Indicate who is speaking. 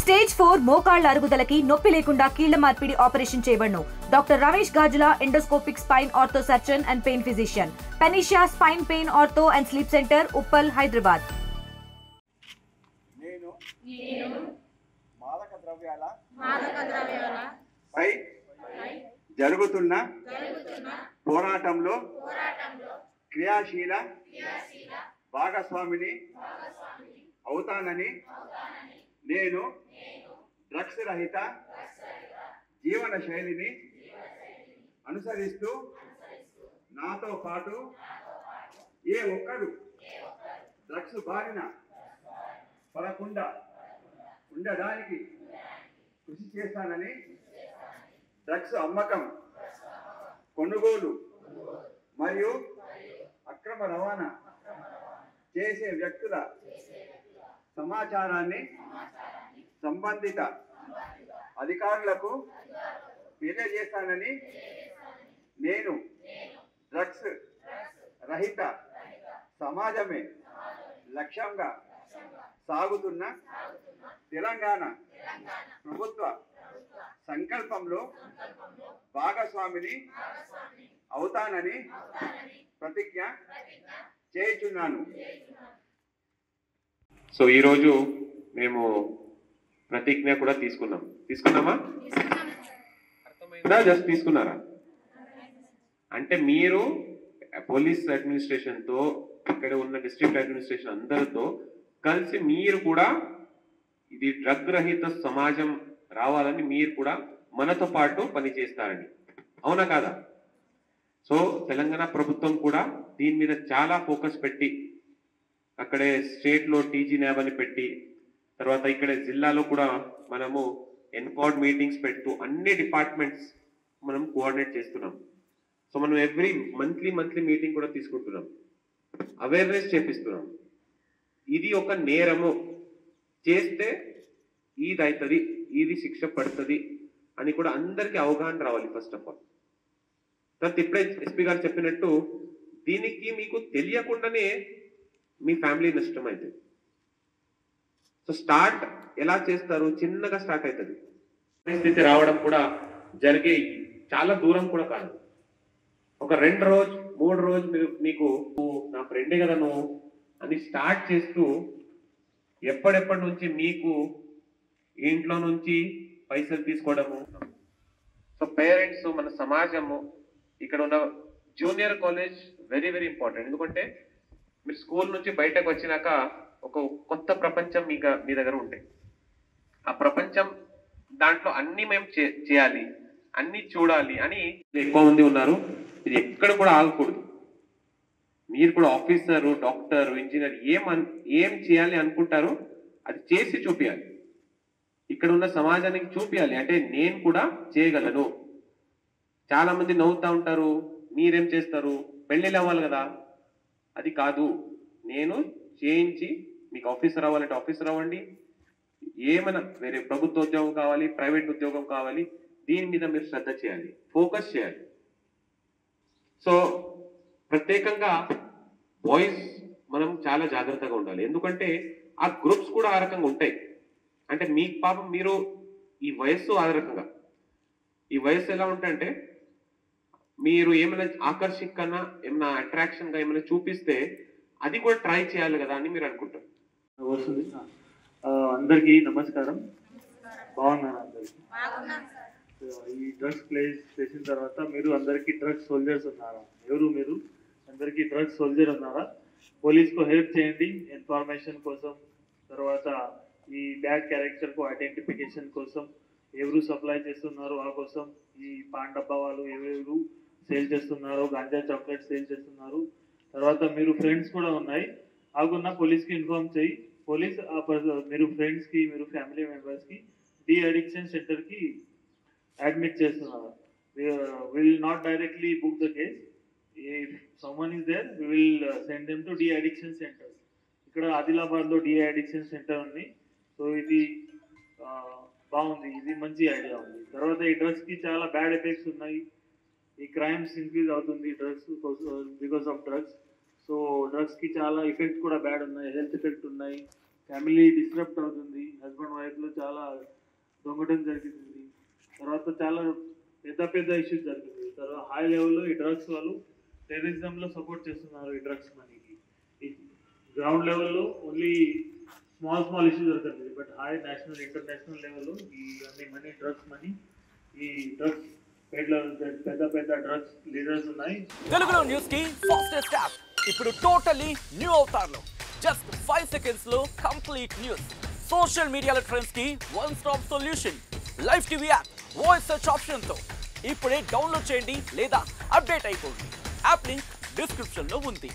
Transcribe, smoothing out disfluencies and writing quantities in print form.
Speaker 1: Stage 4 మోకాళ్ల అరుగుదలకి నొప్పి లేకుండా కీళ్ల మార్పిడి ఆపరేషన్ చేయబడును. Doctor Ramesh Gajula, endoscopic spine ortho surgeon and pain physician, Panacea spine pain ortho and sleep centre, Uppal, Hyderabad.
Speaker 2: మాదక ద్రవ్యాల పై జరుగుతున్న పోరాటంలో క్రియాశీల భాగస్వామిని అవుతానని నేను డ్రగ్స్ రహిత జీవన శైలిని అనుసరిస్తూ నాతో పాటు ఏ ఒక్కరు డ్రగ్స్ బారిన పడకుండా ఉండడానికి కృషి చేస్తానని డ్రగ్స్ అమ్మకం, కొనుగోలు మరియు అక్రమ రవాణా చేసే వ్యక్తుల సమాచారాన్ని సంబంధిత అధికారులకు తెలియజేస్తానని నేను డ్రగ్స్ రహిత సమాజమే లక్ష్యంగా సాగుతున్న తెలంగాణ ప్రభుత్వ సంకల్పంలో భాగస్వామిని అవుతానని ప్రతిజ్ఞ చేయుచున్నాను.
Speaker 3: సో ఈరోజు మేము ప్రతిజ్ఞ కూడా తీసుకున్నామా? అర్థమైందా? జస్ట్ తీసుకున్నారా? అంటే మీరు పోలీస్ అడ్మినిస్ట్రేషన్తో, ఇక్కడ ఉన్న డిస్ట్రిక్ట్ అడ్మినిస్ట్రేషన్ అందరితో కలిసి మీరు కూడా ఇది డ్రగ్ రహిత సమాజం రావాలని మీరు కూడా మనతో పాటు పనిచేస్తారని, అవునా కాదా? సో తెలంగాణ ప్రభుత్వం కూడా దీని మీద చాలా ఫోకస్ పెట్టి, అక్కడే స్టేట్లో టీజీ న్యాబ్ అని పెట్టి, తర్వాత ఇక్కడ జిల్లాలో కూడా మనము ఎన్కాడ్ మీటింగ్స్ పెట్టు అన్ని డిపార్ట్మెంట్స్ మనం కోఆర్డినేట్ చేస్తున్నాం. సో మనం ఎవ్రీ మంత్లీ మీటింగ్ కూడా తీసుకుంటున్నాం, అవేర్నెస్ చేపిస్తున్నాం. ఇది ఒక నేరము, చేస్తే ఇది అవుతుంది, ఇది శిక్ష పడుతుంది అని కూడా అందరికీ అవగాహన రావాలి. ఫస్ట్ ఆఫ్ ఆల్ తర్వాత ఇప్పుడే ఎస్పీ గారు చెప్పినట్టు దీనికి మీకు తెలియకుండానే మీ ఫ్యామిలీ నష్టం అవుతుంది. సో స్టార్ట్ ఎలా చేస్తారు? చిన్నగా స్టార్ట్ అవుతుంది. పరిస్థితి రావడం కూడా జరిగే చాలా దూరం కూడా కాదు. ఒక 2 రోజు 3 రోజు మీకు నా ఫ్రెండే కదా నువ్వు అని స్టార్ట్ చేస్తూ ఎప్పటి నుంచి మీకు ఇంట్లో నుంచి పైసలు తీసుకోవడము. సో పేరెంట్స్, మన సమాజము, ఇక్కడ ఉన్న జూనియర్ కాలేజ్ వెరీ ఇంపార్టెంట్. ఎందుకంటే మీరు స్కూల్ నుంచి బయటకు వచ్చినాక ఒక కొత్త ప్రపంచం మీ దగ్గర ఉంటాయి. ఆ ప్రపంచం దాంట్లో అన్ని మేము చేయాలి, అన్ని చూడాలి అని ఎక్కువ మంది ఉన్నారు. ఇది ఎక్కడ కూడా ఆగకూడదు. మీరు కూడా ఆఫీసరు, డాక్టర్, ఇంజనీర్ ఏం చేయాలి అనుకుంటారో అది చేసి చూపించాలి. ఇక్కడ ఉన్న సమాజానికి చూపించాలి, అంటే నేను కూడా చేయగలను. చాలా మంది నవ్వుతూ ఉంటారు, మీరేం చేస్తారు, పెళ్ళిళ్ళు అవ్వాలి కదా. అది కాదు, నేను చేయించి మీకు ఆఫీసర్ అవ్వాలంటే ఆఫీసర్ అవ్వండి, ఏమైనా వేరే ప్రభుత్వ ఉద్యోగం కావాలి, ప్రైవేట్ ఉద్యోగం కావాలి, దీని మీద మీరు శ్రద్ధ చేయాలి, ఫోకస్ చేయాలి. సో ప్రత్యేకంగా బాయ్స్ మనం చాలా జాగ్రత్తగా ఉండాలి. ఎందుకంటే ఆ గ్రూప్స్ కూడా ఆ రకంగా ఉంటాయి. అంటే మీకు పాపం మీరు ఈ వయస్సు ఆ రకంగా, ఈ వయస్సు ఎలా ఉంటాయంటే మీరు ఏమైనా ఆకర్షికన్నా, ఏమైనా అట్రాక్షన్గా ఏమైనా చూపిస్తే అది కూడా ట్రై చేయాలి కదా అని మీరు అనుకుంటారు.
Speaker 4: వస్తుంది. అందరికీ నమస్కారం. బాగున్నాను అందరికి. ఈ డ్రగ్స్ ప్లేస్ చేసిన తర్వాత మీరు అందరికీ డ్రగ్స్ సోల్జర్స్ ఉన్నారా? ఎవరు మీరు? అందరికీ డ్రగ్స్ సోల్జర్ ఉన్నారా? పోలీస్కు హెల్ప్ చేయండి ఇన్ఫర్మేషన్ కోసం, తర్వాత ఈ బ్యాడ్ క్యారెక్టర్కు ఐడెంటిఫికేషన్ కోసం, ఎవరు సప్లై చేస్తున్నారో ఆ కోసం, ఈ పాన్ డబ్బా వాళ్ళు ఎవరెవరు సేల్ చేస్తున్నారో, గాంజా చాక్లెట్ సేల్ చేస్తున్నారు, తర్వాత మీరు ఫ్రెండ్స్ కూడా ఉన్నాయి ఆగున్న పోలీస్కి ఇన్ఫార్మ్ చేయి. పోలీస్ మీరు ఫ్రెండ్స్కి, మీరు ఫ్యామిలీ మెంబర్స్కి డి అడిక్షన్ సెంటర్కి అడ్మిట్ చేస్తున్నారు. Will not directly book the case. If someone is there we will send them to de addiction centre. ఇక్కడ ఆదిలాబాద్లో డి అడిక్షన్ సెంటర్ ఉంది. సో ఇది బాగుంది, ఇది మంచి ఐడియా ఉంది. తర్వాత ఈ డ్రగ్స్కి చాలా బ్యాడ్ ఎఫెక్ట్స్ ఉన్నాయి. ఈ క్రైమ్స్ ఇంక్రీజ్ అవుతుంది drugs because of drugs. So డ్రగ్స్కి చాలా ఎఫెక్ట్ కూడా బ్యాడ్ ఉన్నాయి, హెల్త్ ఎఫెక్ట్ ఉన్నాయి, ఫ్యామిలీ డిస్టర్బ్ అవుతుంది, హస్బెండ్ వైఫ్లో చాలా దొంగటం జరిగింది, తర్వాత చాలా పెద్ద ఇష్యూస్ జరుగుతుంది. తర్వాత హై లెవెల్లో ఈ డ్రగ్స్ వాళ్ళు టెర్రరిజంలో సపోర్ట్ చేస్తున్నారు. ఈ డ్రగ్స్ మనీకి ఈ గ్రౌండ్ లెవెల్లో ఓన్లీ స్మాల్ ఇష్యూస్ జరుగుతుంది, బట్ హై నేషనల్ ఇంటర్నేషనల్ లెవెల్లో ఈ అన్ని మనీ డ్రగ్స్ మనీ ఈ డ్రగ్స్ పెద్ద డ్రగ్స్ లీడర్స్ ఉన్నాయి.
Speaker 5: తెలుగులో న్యూస్ కి ఫాస్టెస్ట్ యాప్ ఇప్పుడు టోటలీ న్యూ అవతార్లో జస్ట్ 5 seconds లో కంప్లీట్ న్యూస్. సోషల్ మీడియాలో ట్రెండ్స్ కి one stop solution. Live TV app voice search option తో ఇప్పుడే డౌన్లోడ్ చేయండి లేదా అప్డేట్ అయిపోండి. యాప్ లింక్ డిస్క్రిప్షన్ లో ఉంది.